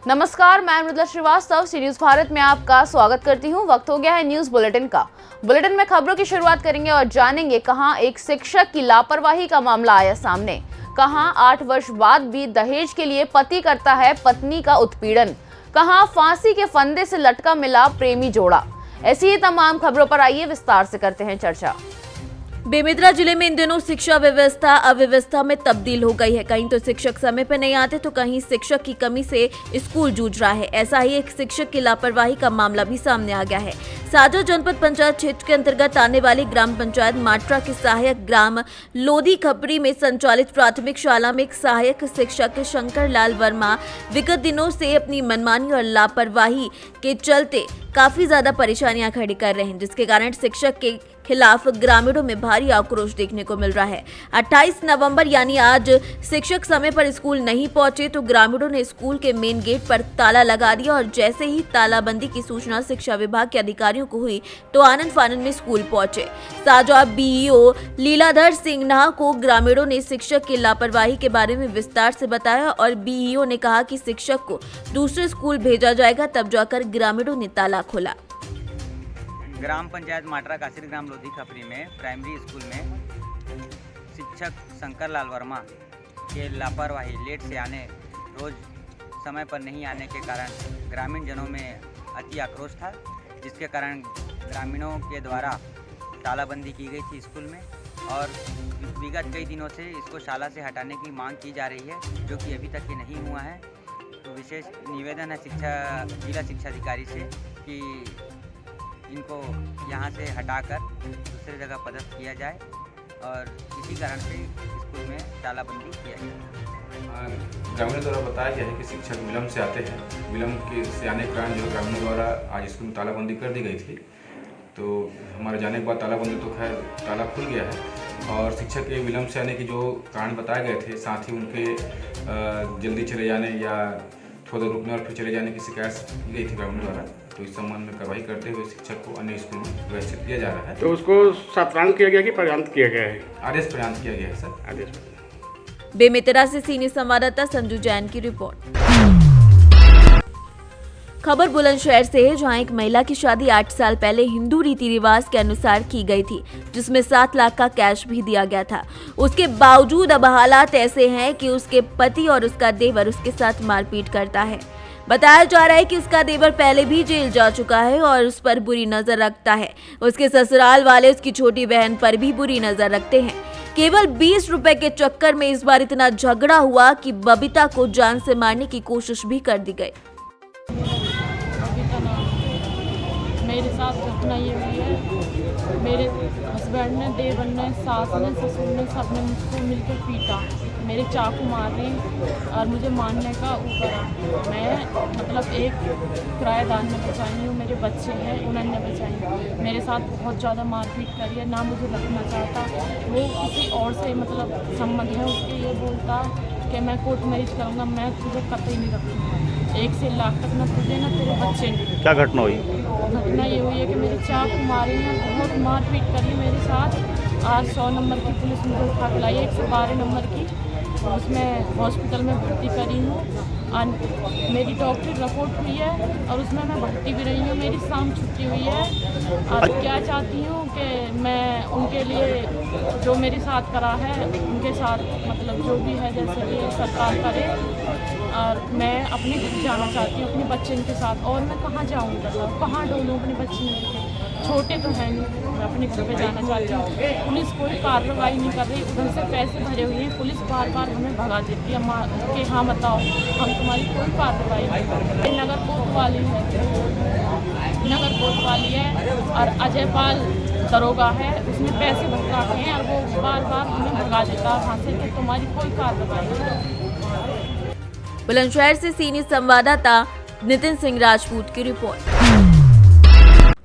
नमस्कार, मैं मृदुला श्रीवास्तव सी न्यूज भारत में आपका स्वागत करती हूं। वक्त हो गया है न्यूज बुलेटिन का। बुलेटिन में खबरों की शुरुआत करेंगे और जानेंगे कहां एक शिक्षक की लापरवाही का मामला आया सामने, कहां 8 वर्ष बाद भी दहेज के लिए पति करता है पत्नी का उत्पीड़न, कहां फांसी के फंदे से लटका मिला प्रेमी जोड़ा। ऐसी ही तमाम खबरों पर आइए विस्तार से करते हैं चर्चा। बेमेतरा जिले में इन दिनों शिक्षा व्यवस्था अव्यवस्था में तब्दील हो गई है। कहीं तो शिक्षक समय पर नहीं आते तो कहीं शिक्षक की कमी से स्कूल जूझ रहा है। ऐसा ही एक शिक्षक की लापरवाही का मामला भी सामने आ गया है। साजा जनपद पंचायत क्षेत्र के अंतर्गत आने वाली ग्राम पंचायत माट्रा के सहायक ग्राम लोधी खपरी में संचालित प्राथमिक शाला में एक सहायक शिक्षक शंकर लाल वर्मा विगत दिनों से अपनी मनमानी और लापरवाही के चलते काफी ज्यादा परेशानियां खड़ी कर रहे हैं, जिसके कारण शिक्षक के खिलाफ ग्रामीणों में भारी आक्रोश देखने को मिल रहा है। 28 नवंबर यानी आज शिक्षक समय पर स्कूल नहीं पहुंचे तो ग्रामीणों ने स्कूल के मेन गेट पर ताला लगा दिया और जैसे ही तालाबंदी की सूचना शिक्षा विभाग के अधिकारियों को हुई तो आनंद फानंद में स्कूल पहुंचे। साजा बीईओ लीलाधर सिंह को ग्रामीणों ने शिक्षक की लापरवाही के बारे में विस्तार से बताया और बीईओ ने कहा कि शिक्षक को दूसरे स्कूल भेजा जाएगा, तब जाकर ग्रामीणों ने ताला खोला। ग्राम पंचायत माट्रा कासिर ग्राम लोधी खपरी में प्राइमरी स्कूल में शिक्षक शंकर लाल वर्मा के लापरवाही लेट से आने, रोज़ समय पर नहीं आने के कारण ग्रामीण जनों में अति आक्रोश था, जिसके कारण ग्रामीणों के द्वारा तालाबंदी की गई थी स्कूल में और विगत कई दिनों से इसको शाला से हटाने की मांग की जा रही है, जो कि अभी तक ये नहीं हुआ है। तो विशेष निवेदन है जिला शिक्षा अधिकारी से कि इनको यहाँ से हटाकर दूसरी जगह पदस्थ किया जाए और इसी कारण से स्कूल में तालाबंदी किया जाए। ग्रामीणों द्वारा बताया गया है कि शिक्षक विलम्ब से आते हैं। विलम्ब के से आने के कारण जो ग्रामीणों द्वारा आज स्कूल में तालाबंदी कर दी गई थी, तो हमारे जाने के बाद तालाबंदी तो खैर ताला खुल गया है और शिक्षक के विलम्ब से आने के जो कारण बताए गए थे, साथ ही उनके जल्दी चले जाने या थोड़ा रुकने और फिर चले जाने की शिकायत की गई थी ग्रामीणों द्वारा। तो इस संबंध में कार्रवाई करते हुए शिक्षक को अन्य स्कूल में व्यवस्थित किया जा रहा है। तो उसको सात्रांत किया गया कि पर्यांत किया गया है? आदेश प्रदान किया गया है सर। आदेश। बेमेतरा से सीनियर संवाददाता संजू जैन की रिपोर्ट। खबर बुलंदशहर से है, जहां एक महिला की शादी 8 साल पहले हिंदू रीति रिवाज के अनुसार की गई थी, जिसमें 7 लाख का कैश भी दिया गया था। उसके बावजूद अब हालात ऐसे हैं कि उसके पति और उसका देवर उसके साथ मारपीट करता है। बताया जा रहा है कि उसका देवर पहले भी जेल जा चुका है और उस पर बुरी नजर रखता है। उसके ससुराल वाले उसकी छोटी बहन पर भी बुरी नजर रखते हैं। केवल 20 रुपए के चक्कर में इस बार इतना झगड़ा हुआ कि बबीता को जान से मारने की कोशिश भी कर दी गई। मेरे साथ घटना ये हुई है, मेरे हस्बैंड ने, देवर ने, सास ने, ससुर ने, सबने मुझको मिलकर पीटा। मेरे चाकू मार रही और मुझे मारने का ऊपर। मैं मतलब एक किराएदार ने बचाई हूँ, मेरे बच्चे हैं उन्होंने बचाई। मेरे साथ बहुत ज़्यादा मारपीट करी है, ना मुझे रखना चाहता। वो किसी और से मतलब संबंध है उसके, ये बोलता कि मैं कोर्ट मैरिज करूँगा, मैं तुझे कतई नहीं रखूँगा। 1 से लाख तक ना तुझे ना तेरे बच्चे नहीं। क्या घटना हुई? घटना ये हुई है कि मेरे चाकू मारे हैं, बहुत मारपीट करी मेरे साथ। आज 100 नंबर की पुलिस मुझे उठा के लाई, 112 नंबर की, उसमें हॉस्पिटल में भर्ती करी हूँ। मेरी डॉक्टरी रिपोर्ट हुई है और उसमें मैं भर्ती भी रही हूँ। मेरी शाम छुट्टी हुई है और क्या चाहती हूँ कि मैं उनके लिए जो मेरे साथ करा है उनके साथ मतलब जो भी है जैसे कि सरकार करे, और मैं अपने घर जाना चाहती हूँ अपने बच्चे के साथ। और मैं कहाँ जाऊँ, बताओ कहाँ डोलूँ अपने बच्चे के, छोटे तो हैं नहीं। मैं अपने घर पे जाना चाहती हूँ। पुलिस कोई कार्रवाई नहीं कर रही, उधर से पैसे भरे हुए हैं, पुलिस बार बार हमें भगा देती है कि हाँ बताओ हम तुम्हारी कोई कार्रवाई नहीं कर रहे। नगर कोतवाली है, नगर कोतवाली है और अजय पाल दरोगा है, उसने पैसे भर रखे हैं और वो बार बार हमें भगा देता है वहाँ से कि तुम्हारी कोई कार्रवाई नहीं। बुलंदशहर से सीनियर संवाददाता नितिन सिंह राजपूत की रिपोर्ट।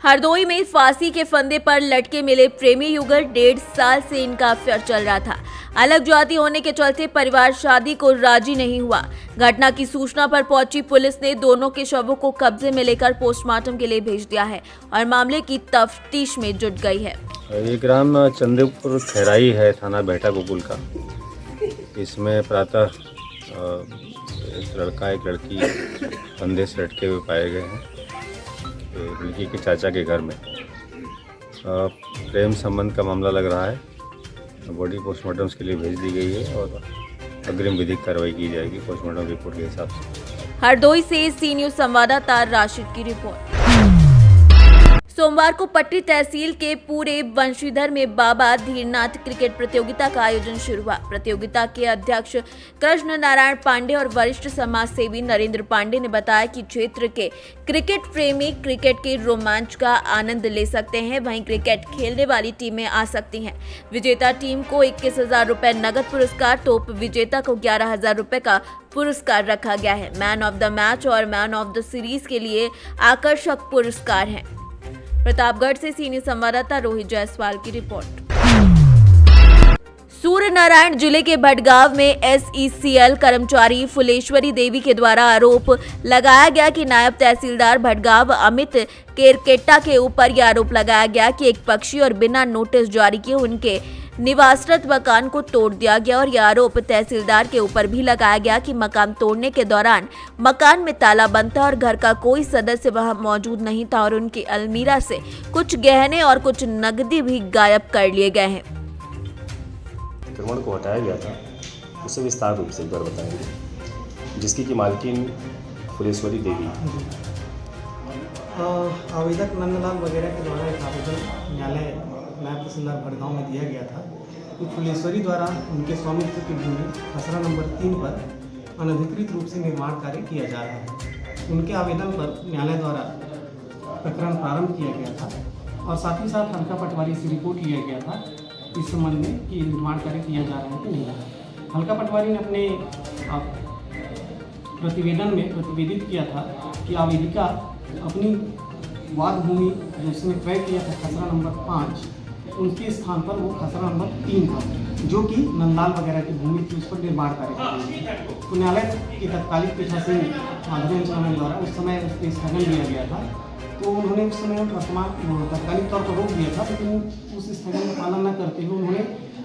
हरदोई में फांसी के फंदे पर लटके मिले प्रेमी युगल 1.5 साल से इनका अफेयर चल रहा था। अलग जाति होने के चलते परिवार शादी को राजी नहीं हुआ। घटना की सूचना पर पहुंची पुलिस ने दोनों के शवों को कब्जे में लेकर पोस्टमार्टम के लिए भेज दिया है और मामले की तफ्तीश में जुट गई है। ये ग्राम चंदेपुर खैराई है, थाना बेहटा गोकुल का। इसमें प्रातः एक लड़का एक लड़की कंधे से लटके हुए पाए गए हैं। एक लड़की के चाचा के घर में प्रेम संबंध का मामला लग रहा है। बॉडी पोस्टमार्टम के लिए भेज दी गई है और अग्रिम विधिक कार्रवाई की जाएगी पोस्टमार्टम रिपोर्ट के हिसाब से। हरदोई से सी न्यूज संवाददाता राशिद की रिपोर्ट। सोमवार को पट्टी तहसील के पूरे वंशीधर में बाबा धीरनाथ क्रिकेट प्रतियोगिता का आयोजन शुरू हुआ। प्रतियोगिता के अध्यक्ष कृष्ण नारायण पांडे और वरिष्ठ समाज सेवी नरेंद्र पांडे ने बताया कि क्षेत्र के क्रिकेट प्रेमी क्रिकेट के रोमांच का आनंद ले सकते हैं, वहीं क्रिकेट खेलने वाली टीमें आ सकती हैं। विजेता टीम को 21,000 रुपए नगद पुरस्कार तो उप विजेता को 11,000 रुपए का पुरस्कार रखा गया है। मैन ऑफ द मैच और मैन ऑफ द सीरीज के लिए आकर्षक पुरस्कार हैं। प्रतापगढ़ से सीनियर संवाददाता रोहित जायसवाल की रिपोर्ट। सूर्य नारायण जिले के भटगांव में SECL कर्मचारी फुलेश्वरी देवी के द्वारा आरोप लगाया गया कि नायब तहसीलदार भटगांव अमित केरकेट्टा के ऊपर यह आरोप लगाया गया कि एक पक्षी और बिना नोटिस जारी किए उनके निवासरत मकान को तोड़ दिया गया और यह आरोप तहसीलदार के ऊपर भी लगाया गया कि मकान तोड़ने के दौरान मकान में ताला बंद था और घर का कोई सदस्य वहां मौजूद नहीं था और उनकी अलमीरा से कुछ गहने और कुछ नकदी भी गायब कर लिए गए हैं। अतिक्रमण को हटाया गया था, उसे विस्तार रूप से एक बार बताएंगे, जिसकी की मालकिन फुलेश्वरी देवी। आवेदक नंदलाल वगैरह के द्वारा एक आवेदन न्यायालय नायब तहसीलदार भटगांव में दिया गया था कि फुलेश्वरी द्वारा उनके स्वामित्व की भूमि खसरा नंबर 3 पर अनधिकृत रूप से निर्माण कार्य किया जा रहा है। उनके आवेदन पर न्यायालय द्वारा प्रकरण प्रारंभ किया गया था और साथ ही साथ हल्का पटवारी से रिपोर्ट लिया गया था इस संबंध में कि निर्माण कार्य किया जा रहा है कि नहीं। हल्का पटवारी ने अपने प्रतिवेदन में प्रतिवेदित किया था कि आवेदिका अपनी वाद भूमि जो उसने क्रय किया था खसरा नंबर 5, उनके स्थान पर वो खसरा नंबर 3 था जो कि नंदलाल वगैरह की भूमि थी, उस पर निर्माण कार्य कर रही थी। तो न्यायालय के तत्कालिक पीठासीन माधवेंद्र द्वारा उस समय उस पर स्थगन दिया गया था। तो उन्होंने उस समय वर्तमान तत्कालिक तौर पर रोक दिया था, लेकिन उस स्थगन का पालन न करते हुए उन्होंने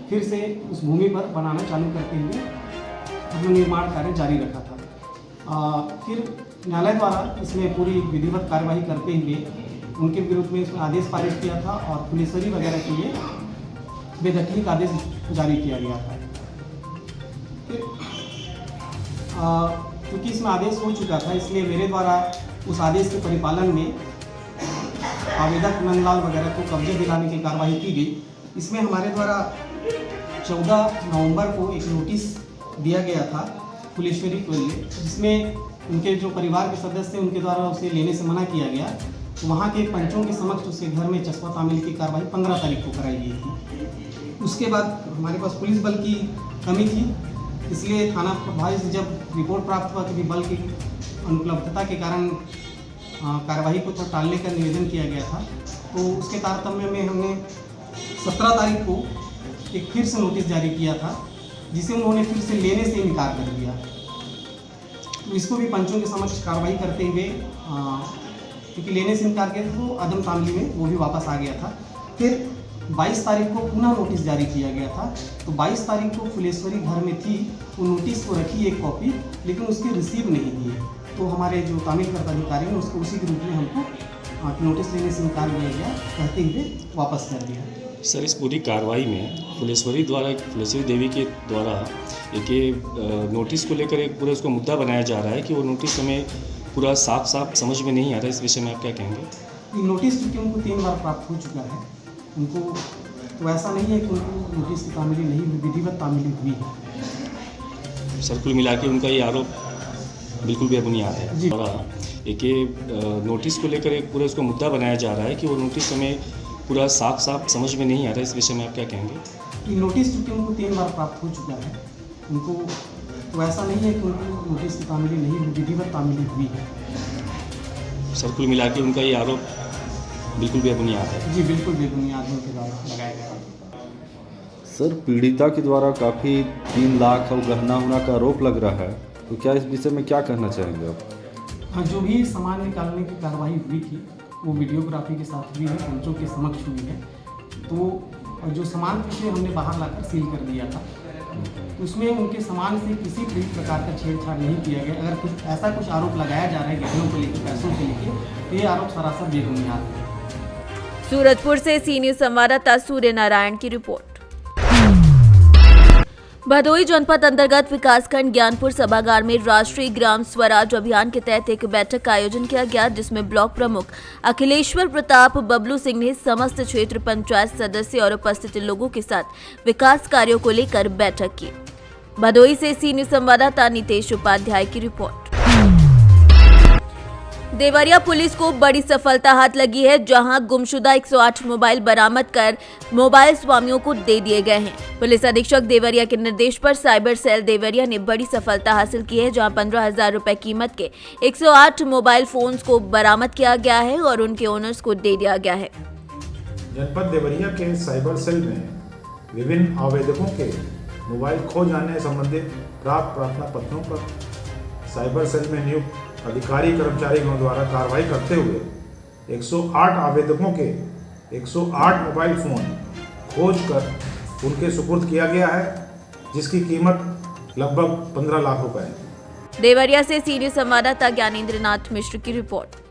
फिर से उस भूमि पर बनाना चालू करते हुए अपना निर्माण कार्य जारी रखा था। फिर न्यायालय द्वारा इसमें पूरी विधिवत कार्यवाही करते हुए उनके विरुद्ध में इसमें आदेश पारित किया था और फुलेश्वरी वगैरह के लिए बेदखली का आदेश जारी किया गया था। फिर क्योंकि इसमें आदेश हो चुका था, इसलिए मेरे द्वारा उस आदेश के परिपालन में आवेदक नंदलाल वगैरह को कब्जे दिलाने की कार्रवाई की गई। इसमें हमारे द्वारा 14 नवंबर को एक नोटिस दिया गया था फुलेश्वरी को लिए, जिसमें उनके जो परिवार के सदस्य उनके द्वारा उसे लेने से मना किया गया। तो वहाँ के पंचों के समक्ष उसके घर में चस्पा तामील की कार्रवाई 15 तारीख को कराई गई थी। उसके बाद हमारे पास पुलिस बल की कमी थी, इसलिए थाना प्रभारी से जब रिपोर्ट प्राप्त हुआ कि बल की अनुपलब्धता के कारण कार्रवाई को तो टालने का निवेदन किया गया था, तो उसके तारतम्य में हमने 17 तारीख को एक फिर से नोटिस जारी किया था, जिसे उन्होंने फिर से लेने से इनकार कर दिया। तो इसको भी पंचों के समक्ष कार्रवाई करते हुए क्योंकि लेने से इनकार किया तो अदम तामली में वो भी वापस आ गया था। फिर 22 तारीख को पुनः नोटिस जारी किया गया था। तो 22 तारीख को फुलेश्वरी घर में थी, वो नोटिस को रखी एक कॉपी, लेकिन उसकी रिसीव नहीं दी। तो हमारे जो तामील करता अधिकारी हैं उसको उसी के रूप में हमको नोटिस लेने से इनकार किया गया, कहते हुए वापस कर दिया। सर, इस पूरी कार्रवाई में फुलेश्वरी देवी के द्वारा एक नोटिस को लेकर एक पूरा उसको मुद्दा बनाया जा रहा है कि वो नोटिस हमें पूरा साफ समझ में नहीं आ रहा है। इस विषय में आप क्या कहेंगे? ये नोटिस चूँकि उनको 3 बार प्राप्त हो चुका है, उनको तो ऐसा नहीं है कि उनको नोटिस की तामीली नहीं हुई, विधिवत तामीली हुई है। सर, कुल मिला के उनका ये आरोप बिल्कुल बेबुनियाद है जी। और एक नोटिस को लेकर एक पूरा उसको मुद्दा बनाया जा रहा है कि वो नोटिस हमें पूरा साफ समझ में नहीं आ रहा है। इस विषय में आप क्या कहेंगे? ये नोटिस चूँकि उनको 3 बार प्राप्त हो चुका है, उनको तो ऐसा नहीं है कि उनको नोटिस की तामीली नहीं हुई, विधिवत तामीली हुई है। सर, कुल मिला के उनका ये आरोप बिल्कुल बेबुनियाद है। जी, बिल्कुल बेबुनियाद उनके द्वारा लगाया गया। सर, पीड़िता के द्वारा काफ़ी 3 लाख और गहना होना का आरोप लग रहा है, तो क्या इस विषय में क्या कहना चाहेंगे आप? हाँ, जो भी सामान निकालने की कार्रवाई हुई थी वो वीडियोग्राफी के साथ हुई है, पंचों के समक्ष हुई है। तो जो सामान थे हमने बाहर लाकर सील कर दिया था उसमें उनके सामान से किसी भी प्रकार का छेड़छाड़ नहीं किया गया। अगर कुछ ऐसा कुछ आरोप लगाया जा रहा है गहनों को लेकर, पैसों को लेकर, तो ये आरोप सरासर बेबुनियाद है। सूरजपुर से सी न्यूज संवाददाता सूर्य नारायण की रिपोर्ट। भदोही जनपद अंतर्गत विकासखंड ज्ञानपुर सभागार में राष्ट्रीय ग्राम स्वराज अभियान के तहत एक बैठक का आयोजन किया गया, जिसमें ब्लॉक प्रमुख अखिलेश्वर प्रताप बबलू सिंह ने समस्त क्षेत्र पंचायत सदस्य और उपस्थित लोगों के साथ विकास कार्यों को लेकर बैठक की। भदोही से सी न्यूज संवाददाता नितेश उपाध्याय की रिपोर्ट। देवरिया पुलिस को बड़ी सफलता हाथ लगी है, जहां गुमशुदा 108 मोबाइल बरामद कर मोबाइल स्वामियों को दे दिए गए हैं। पुलिस अधीक्षक देवरिया के निर्देश पर साइबर सेल देवरिया ने बड़ी सफलता हासिल की है, जहां 15,000 रुपए कीमत के 108 मोबाइल फोन्स को बरामद किया गया है और उनके ओनर्स को दे दिया गया है। जनपद देवरिया के साइबर सेल में विभिन्न आवेदकों के मोबाइल खो जाने संबंधित प्राप्त प्रार्थना पत्रों पर साइबर सेल में नियुक्त अधिकारी कर्मचारियों द्वारा कार्रवाई करते हुए 108 आवेदकों के 108 मोबाइल फोन खोजकर उनके सुपुर्द किया गया है, जिसकी कीमत लगभग 15 लाख रुपए है। देवरिया से सीनियर संवाददाता ज्ञानेंद्र नाथ मिश्र की रिपोर्ट।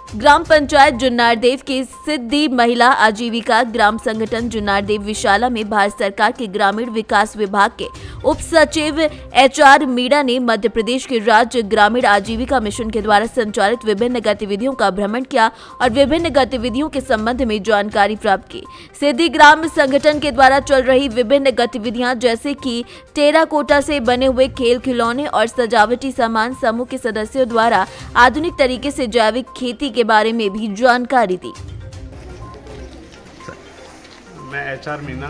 ग्राम पंचायत जुन्नारदेव की सिद्धि महिला आजीविका ग्राम संगठन जुन्नारदेव विशाला में भारत सरकार के ग्रामीण विकास विभाग के उप सचिव HR मीणा ने मध्य प्रदेश के राज्य ग्रामीण आजीविका मिशन के द्वारा संचालित विभिन्न गतिविधियों का भ्रमण किया और विभिन्न गतिविधियों के संबंध में जानकारी प्राप्त की। सिद्धि ग्राम संगठन के द्वारा चल रही विभिन्न गतिविधियां जैसे कि टेराकोटा से बने हुए खेल खिलौने और सजावटी सामान समूह के सदस्यों द्वारा आधुनिक तरीके से जैविक खेती के बारे में भी जानकारी दी। मैं HR मीणा,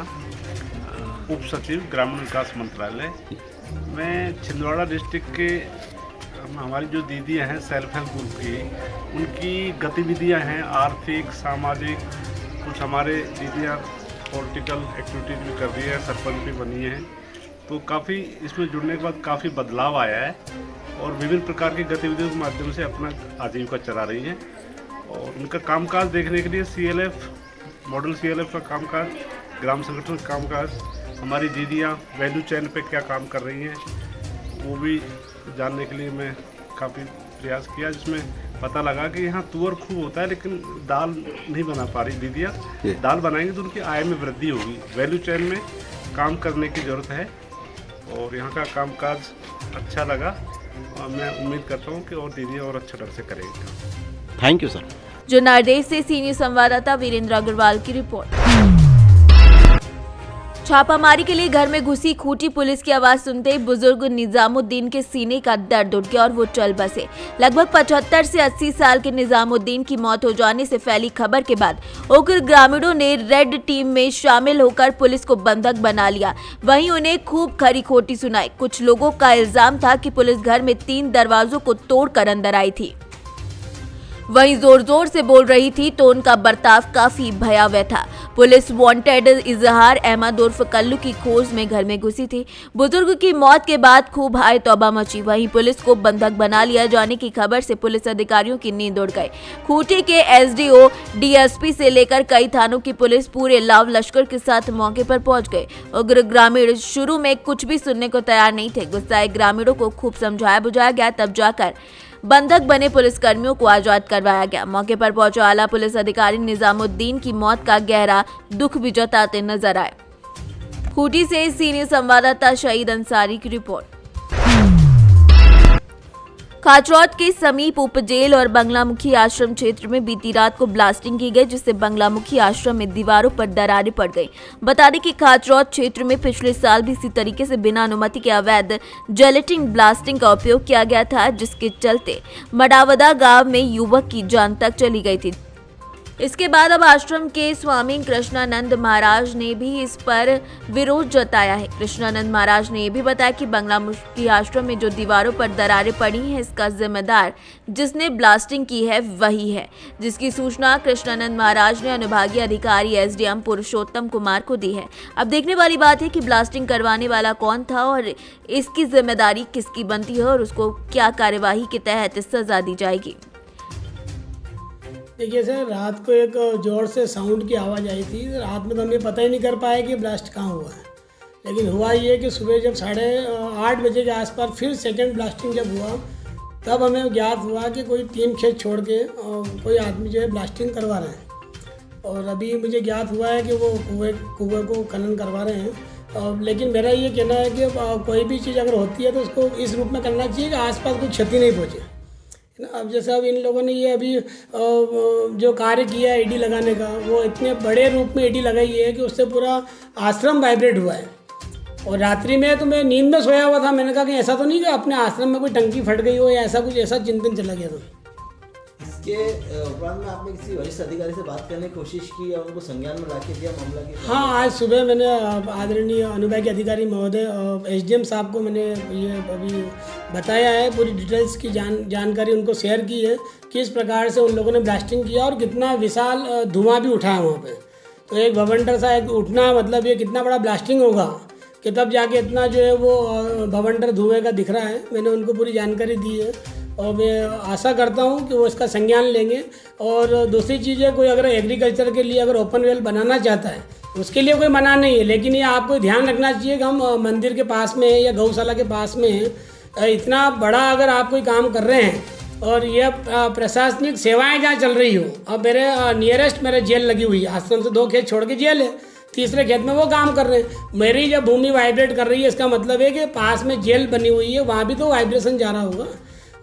उप सचिव ग्रामीण विकास मंत्रालय। मैं छिंदवाड़ा डिस्ट्रिक्ट के हमारी जो दीदियाँ हैं सेल्फ हेल्प ग्रुप की, उनकी गतिविधियाँ हैं आर्थिक सामाजिक, कुछ हमारे दीदियाँ पॉलिटिकल एक्टिविटीज़ भी कर रही है, सरपंच भी बनी है, तो काफ़ी इसमें जुड़ने के बाद काफ़ी बदलाव आया है और विभिन्न प्रकार की गतिविधियों के माध्यम से अपना आजीविका चला रही है। और उनका कामकाज देखने के लिए CLF मॉडल CLF का कामकाज, ग्राम संगठन का कामकाज, हमारी दीदियाँ वैल्यू चेन पे क्या काम कर रही हैं, वो भी जानने के लिए मैं काफ़ी प्रयास किया, जिसमें पता लगा कि यहाँ तुअर खूब होता है लेकिन दाल नहीं बना पा रही दीदियाँ। दाल बनाएंगे तो उनकी आय में वृद्धि होगी। वैल्यू चेन में काम करने की ज़रूरत है और यहाँ का कामकाज अच्छा लगा और मैं उम्मीद करता हूँ कि और दीदियाँ और अच्छे ढंग से करेंगी। Thank you sir. जुन्नारदेव से सीनियर संवाददाता वीरेंद्र अग्रवाल की रिपोर्ट। छापामारी के लिए घर में घुसी खूंटी पुलिस की आवाज सुनते ही बुजुर्ग निजामुद्दीन के सीने का दर्द उठ गया और वो चल बसे। लगभग 75 से 80 साल के निजामुद्दीन की मौत हो जाने से फैली खबर के बाद उग्र ग्रामीणों ने रेड टीम में शामिल होकर पुलिस को बंधक बना लिया। वहीं उन्हें खूब खरी खोटी सुनाई। कुछ लोगों का इल्जाम था कि पुलिस घर में 3 दरवाजों को तोड़कर अंदर आई थी, वहीं जोर जोर से बोल रही थी, तो उनका बर्ताव काफी भयावह था। पुलिस वांटेड इजहार अहमद उर्फ कल्लू की खोज में घर में घुसी थी। बुजुर्ग की मौत के बाद खूब हाय तौबा मची। वहीं पुलिस को बंधक बना लिया जाने की खबर से पुलिस अधिकारियों की नींद उड़ गई। खूंटी के SDO, DSP से लेकर कई थानों की पुलिस पूरे लाव लश्कर के साथ मौके पर पहुंच गए। उग्र ग्रामीण शुरू में कुछ भी सुनने को तैयार नहीं थे। गुस्साए ग्रामीणों को खूब समझाया बुझाया गया, तब जाकर बंधक बने पुलिसकर्मियों को आजाद करवाया गया। मौके पर पहुंचे आला पुलिस अधिकारी निजामुद्दीन की मौत का गहरा दुख भी जताते नजर आए। खूंटी से सीनियर संवाददाता शहीद अंसारी की रिपोर्ट। खाचरौद के समीप उपजेल और बंगलामुखी आश्रम क्षेत्र में बीती रात को ब्लास्टिंग की गई, जिससे बंगलामुखी आश्रम में दीवारों पर दरारें पड़ गई। बता दें कि खाचरौद क्षेत्र में पिछले साल भी इसी तरीके से बिना अनुमति के अवैध जेलेटिन ब्लास्टिंग का उपयोग किया गया था, जिसके चलते मडावदा गांव में युवक की जान तक चली गई थी। इसके बाद अब आश्रम के स्वामी कृष्णानंद महाराज ने भी इस पर विरोध जताया है। कृष्णानंद महाराज ने यह भी बताया कि बंगलामुखी आश्रम में जो दीवारों पर दरारें पड़ी हैं, इसका जिम्मेदार जिसने ब्लास्टिंग की है वही है, जिसकी सूचना कृष्णानंद महाराज ने अनुभागीय अधिकारी SDM पुरुषोत्तम कुमार को दी है। अब देखने वाली बात है कि ब्लास्टिंग करवाने वाला कौन था और इसकी जिम्मेदारी किसकी बनती है और उसको क्या कार्यवाही के तहत सजा दी जाएगी। देखिए सर, रात को एक जोर से साउंड की आवाज़ आई थी। रात में तो हमने पता ही नहीं कर पाया कि ब्लास्ट कहाँ हुआ है। लेकिन हुआ ये कि सुबह जब 8:30 बजे के आसपास फिर सेकंड ब्लास्टिंग जब हुआ, तब हमें ज्ञात हुआ कि कोई 3 खेत छोड़ के कोई आदमी जो है ब्लास्टिंग करवा रहे हैं। और अभी मुझे ज्ञात हुआ है कि वो कुएँ को खनन करवा रहे हैं। लेकिन मेरा ये कहना है कि कोई भी चीज़ अगर होती है तो उसको इस रूप में करना चाहिए कि आसपास कोई क्षति नहीं पहुँचे। अब जैसे अब इन लोगों ने ये अभी जो कार्य किया है ईडी लगाने का, वो इतने बड़े रूप में ईडी लगाई है कि उससे पूरा आश्रम वाइब्रेट हुआ है। और रात्रि में तो मैं नींद में सोया हुआ था, मैंने कहा कि ऐसा तो नहीं कि अपने आश्रम में कोई टंकी फट गई हो या ऐसा कुछ, ऐसा चिंतन चला गया था। इसके उपरांत में आपने किसी वरिष्ठ अधिकारी से बात करने की कोशिश की या उनको संज्ञान में लाके दिया मामला की? हाँ, आज सुबह मैंने आदरणीय अनुभागीय अधिकारी महोदय SDM साहब को मैंने ये अभी बताया है, पूरी डिटेल्स की जानकारी उनको शेयर की है, किस प्रकार से उन लोगों ने ब्लास्टिंग किया और कितना विशाल धुआं भी उठा है वहाँ पे। तो एक भवंडर सा एक उठना, मतलब ये कितना बड़ा ब्लास्टिंग होगा कि तब जाके इतना जो है वो भवंडर धुएँ का दिख रहा है। मैंने उनको पूरी जानकारी दी है और मैं आशा करता हूँ कि वो इसका संज्ञान लेंगे। और दूसरी चीज़ है, कोई अगर एग्रीकल्चर के लिए अगर ओपन वेल बनाना चाहता है उसके लिए कोई मना नहीं है, लेकिन ये आपको ध्यान रखना चाहिए कि हम मंदिर के पास में है या गौशाला के पास में है। इतना बड़ा अगर आप कोई काम कर रहे हैं और ये प्रशासनिक सेवाएं जहाँ चल रही हो, अब मेरे नियरेस्ट मेरे जेल लगी हुई है, आश्रम से 2 खेत छोड़ के जेल है, तीसरे खेत में वो काम कर रहे हैं। मेरी जब भूमि वाइब्रेट कर रही है, इसका मतलब है कि पास में जेल बनी हुई है, वहाँ भी तो वाइब्रेशन जा रहा होगा।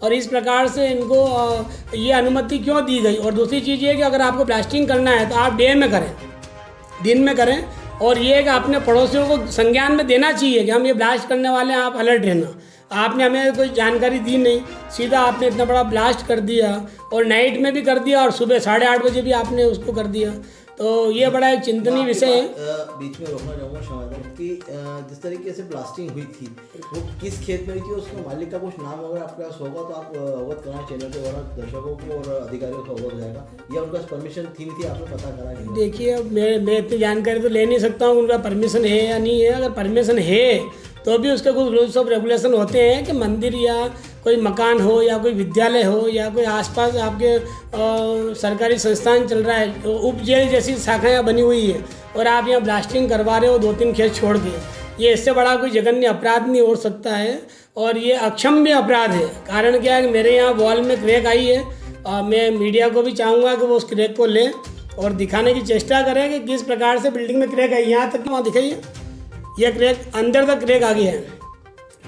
और इस प्रकार से इनको ये अनुमति क्यों दी गई? और दूसरी चीज़ ये कि अगर आपको ब्लास्टिंग करना है तो आप डे में करें, दिन में करें। और ये कि अपने पड़ोसियों को संज्ञान में देना चाहिए कि हम ये ब्लास्ट करने वाले हैं, आप अलर्ट रहना। आपने हमें कोई जानकारी दी नहीं, सीधा आपने इतना बड़ा ब्लास्ट कर दिया और नाइट में भी कर दिया और सुबह 8:30 बजे भी आपने उसको कर दिया। तो ये बड़ा एक चिंतनीय विषय है। बीच में रोकना चाहूँगा क्षमा कि जिस तरीके से ब्लास्टिंग हुई थी वो किस खेत में हुई थी, उसका मालिक का कुछ नाम अगर आपके पास होगा तो आप अवगत कराना चैनल के द्वारा दर्शकों को और अधिकारियों को अवगत हो जाएगा, या उनका परमिशन थी नहीं थी, आपने पता करा नहीं? देखिए, मैं इतनी जानकारी तो ले नहीं सकता हूँ उनका परमिशन है या नहीं है। अगर परमिशन है तो भी उसके कुछ रूल्स ऑफ रेगुलेशन होते हैं कि मंदिर या कोई मकान हो या कोई विद्यालय हो या कोई आसपास आपके सरकारी संस्थान चल रहा है, तो उप जेल जैसी शाखाएं बनी हुई है और आप यहाँ ब्लास्टिंग करवा रहे हो 2-3 खेत छोड़ के, ये इससे बड़ा कोई जघन्य अपराध नहीं हो सकता है और ये अक्षम्य अपराध है। कारण क्या है कि मेरे यहाँ वॉल में क्रैक आई है और मैं मीडिया को भी चाहूँगा कि वो उस क्रैक को ले और दिखाने की चेष्टा करें कि किस प्रकार से बिल्डिंग में क्रैक आई। यहाँ तक वहाँ दिखाइए, यह क्रैक अंदर तक क्रैक आ गया है।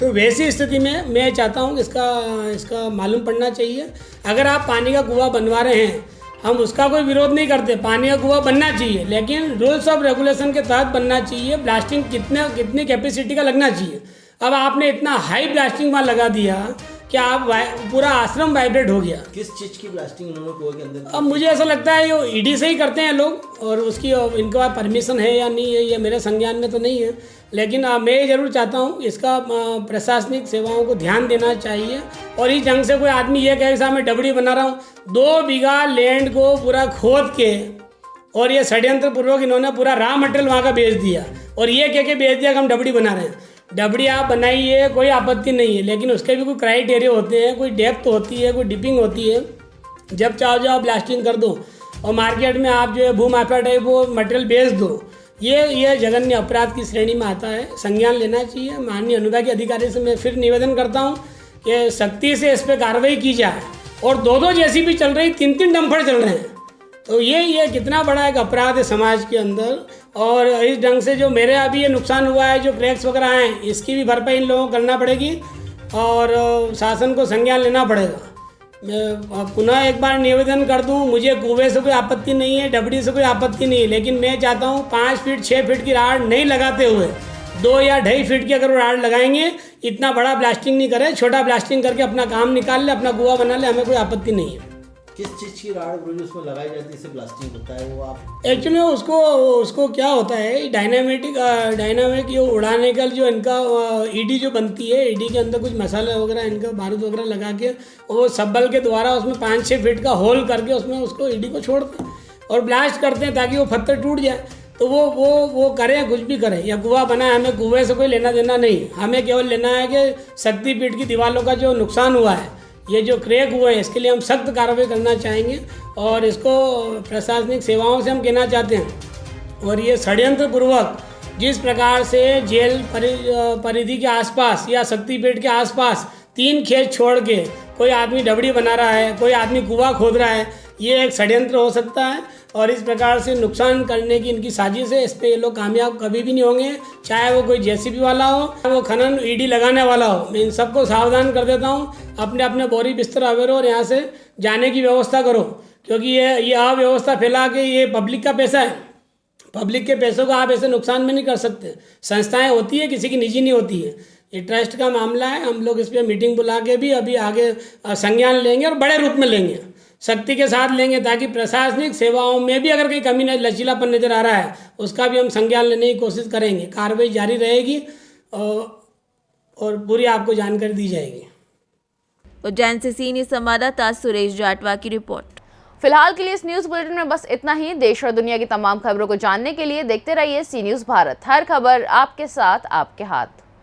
तो वैसी स्थिति में मैं चाहता हूँ इसका मालूम पड़ना चाहिए। अगर आप पानी का कुआं बनवा रहे हैं, हम उसका कोई विरोध नहीं करते, पानी का कुआं बनना चाहिए, लेकिन रूल्स ऑफ रेगुलेशन के तहत बनना चाहिए। ब्लास्टिंग कितनी कैपेसिटी का लगना चाहिए। अब आपने इतना हाई ब्लास्टिंग वहाँ लगा दिया कि आप पूरा आश्रम वाइब्रेट हो गया। किस चीज़ की ब्लास्टिंग उन्होंने कुएं के अंदर? अब मुझे ऐसा लगता है ये ईडी से ही करते हैं लोग और उसकी इनके पास परमिशन है या नहीं है ये मेरे संज्ञान में तो नहीं है, लेकिन मैं ये जरूर चाहता हूँ इसका प्रशासनिक सेवाओं को ध्यान देना चाहिए। और इस ढंग से कोई आदमी ये कहे साहब मैं डबड़ी बना रहा हूँ, 2 बीघा लैंड को पूरा खोद के और ये षड्यंत्र पूर्वक इन्होंने पूरा रॉ मटेरियल वहाँ का बेच दिया और ये कह के बेच दिया कि हम डबड़ी बना रहे हैं। डबड़ी आप बनाइए, कोई आपत्ति नहीं है, लेकिन उसके भी कोई क्राइटेरिया होते हैं, कोई डेप्थ होती है, कोई डिपिंग होती है। जब चाहो जो आप ब्लास्टिंग कर दो और मार्केट में आप जो है भू माफिया टाइप वो मटेरियल बेच दो, ये जघन्य अपराध की श्रेणी में आता है। संज्ञान लेना चाहिए। माननीय अनुभागीय अधिकारी से मैं फिर निवेदन करता हूँ कि सख्ती से इस पर कार्रवाई की जाए। और 2-2 जेसीबी चल रही, 3-3 डंपर चल रहे हैं, तो ये कितना बड़ा एक अपराध है समाज के अंदर। और इस ढंग से जो मेरे अभी ये नुकसान हुआ है, जो क्रैक्स वगैरह आए हैं, इसकी भी भरपाई इन लोगों को करना पड़ेगी और शासन को संज्ञान लेना पड़ेगा। मैं पुनः एक बार निवेदन कर दूं, मुझे कुएं से कोई आपत्ति नहीं है, डबड़ी से कोई आपत्ति नहीं है, लेकिन मैं चाहता हूं 5 फीट 6 फीट की राड नहीं लगाते हुए 2 या 2.5 फीट की अगर राड लगाएंगे, इतना बड़ा ब्लास्टिंग नहीं करें, छोटा ब्लास्टिंग करके अपना काम निकाल ले, अपना कुआं बना ले, हमें कोई आपत्ति नहीं है। किस चीज़ की राड उसमें लगाई जाती है इससे ब्लास्टिंग होता है? वो आप एक्चुअली उसको क्या होता है, डायनामिक ये उड़ाने का जो इनका ईडी जो बनती है, ईडी के अंदर कुछ मसाला वगैरह इनका बारूद वगैरह लगा के वो सब्बल के द्वारा उसमें 5-6 फीट का होल करके उसमें उसको ईडी को छोड़ते हैं और ब्लास्ट करते हैं ताकि वो पत्थर टूट जाए। तो वो करें, कुछ भी करें, या कुआं बनाए, हमें कुएं से कोई लेना देना नहीं। हमें केवल लेना है कि शक्तिपीठ की दीवारों का जो नुकसान हुआ है, ये जो क्रैक हुए हैं, इसके लिए हम सख्त कार्रवाई करना चाहेंगे और इसको प्रशासनिक सेवाओं से हम कहना चाहते हैं। और ये षड्यंत्र पूर्वक जिस प्रकार से जेल परिधि के आसपास या शक्तिपीठ के आसपास 3 खेत छोड़ के कोई आदमी डबड़ी बना रहा है, कोई आदमी कुआं खोद रहा है, ये एक षड्यंत्र हो सकता है और इस प्रकार से नुकसान करने की इनकी साजिश है। इस पे ये लोग कामयाब कभी भी नहीं होंगे, चाहे वो कोई जेसीबी वाला हो, वो खनन ईडी लगाने वाला हो। मैं इन सबको सावधान कर देता हूँ, अपने अपने बोरी बिस्तर अवेरो और यहाँ से जाने की व्यवस्था करो, क्योंकि ये अव्यवस्था फैला के ये पब्लिक का पैसा है। पब्लिक के पैसों को आप ऐसे नुकसान में नहीं कर सकते। संस्थाएं होती है, किसी की निजी नहीं होती है। ये ट्रस्ट का मामला है, हम लोग इस पर मीटिंग बुला के भी अभी आगे संज्ञान लेंगे और बड़े रूप में लेंगे, सख्ती के साथ लेंगे, ताकि प्रशासनिक सेवाओं में भी अगर कहीं कमी लचीलापन नज़र आ रहा है उसका भी हम संज्ञान लेने की कोशिश करेंगे। कार्रवाई जारी रहेगी और पूरी आपको जानकारी दी जाएगी। उज्जैन से सी न्यूज़ संवाददाता सुरेश जाटवा की रिपोर्ट। फिलहाल के लिए इस न्यूज बुलेटिन में बस इतना ही। देश और दुनिया की तमाम खबरों को जानने के लिए देखते रहिए सी न्यूज़ भारत। हर खबर आपके साथ, आपके हाथ।